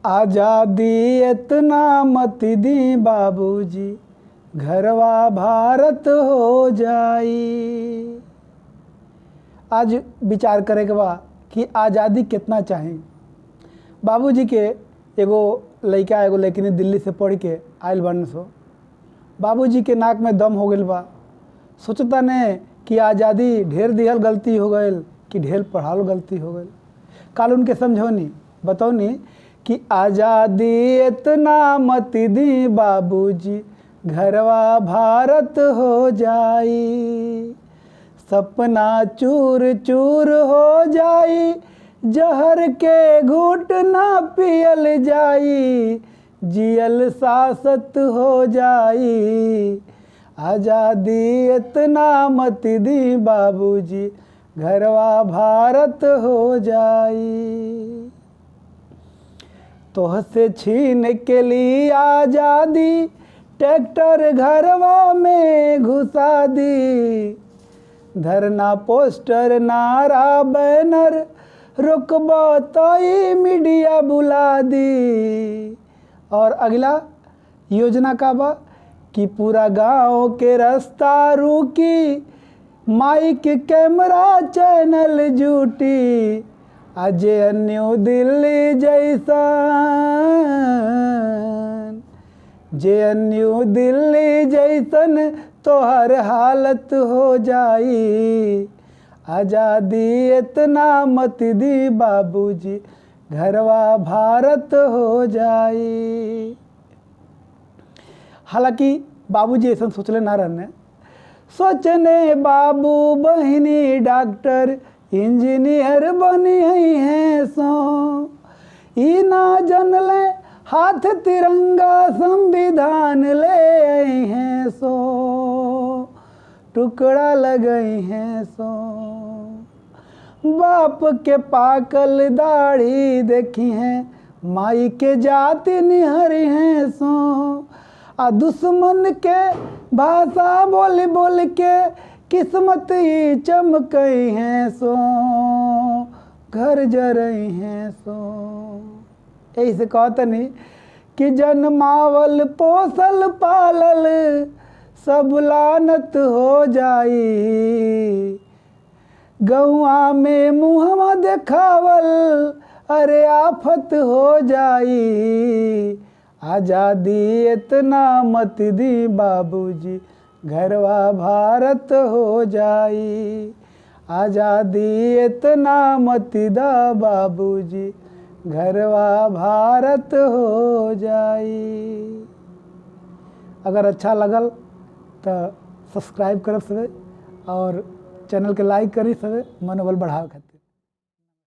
आज़ादी इतना मत दी बाबूजी, घरवा भारत हो जाई। आज विचार करे के बा कि आज़ादी कितना चाही। बाबूजी के एगो लइका एगो लइकिनी दिल्ली से पढ़ के आयल बन सो। बाबूजी के नाक में दम हो गइल बा। सोचता ने कि आज़ादी ढेर दिहल गलती हो गइल कि ढेर पढ़ाल गलती हो गइल। काल उनके समझौनी बतौनी कि आज़ादी इतना मत दी बाबूजी, घरवा भारत हो जाई। सपना चूर चूर हो जाई, जहर के घूट ना पियल जाई, जियल सासत हो जाई। आज़ादी इतना मत दी बाबूजी, घरवा भारत हो जाई। तोह से छीन के लिए आज़ादी, ट्रैक्टर घरवा में घुसा दी। धरना पोस्टर नारा बैनर, रुकबो तो ही मीडिया बुला दी। और अगला योजना का बा कि पूरा गांव के रास्ता रुकी, माइक कैमरा चैनल जुटी। आज न्यू दिल्ली जैसन, जे न्यू दिल्ली जैसन तोहर हालत हो जाई। आज़ादी इतना मत दी बाबूजी, घरवा भारत हो जाई। हालांकि बाबूजी ऐसा सोचले ना रहने। सोचने बाबू बहिनी डॉक्टर इंजीनियर बनी हैं सो। ई ना जनले हाथ तिरंगा संविधान ले आई हैं सो। टुकड़ा लगई हैं सो। बाप के पाकल दाढ़ी देखी हैं, माई के जाति निहरी हैं सो। आ दुश्मन के भाषा बोल बोल के किस्मत ही चमकई हैं सो। घर जरई हैं सो। यही से कहतनी कि जन्मावल पोसल पालल सब लानत हो जाई। गौआ में मुहवा देखावल अरे आफत हो जाई। आज़ादी इतना मत दी बाबूजी, घरवा भारत हो जाई। आज़ादी इतना मत दा बाबूजी, घरवा भारत हो जाई। अगर अच्छा लगल तो सब्सक्राइब करब सवे और चैनल के लाइक करी सवे, मनोबल बढ़ावे खातिर।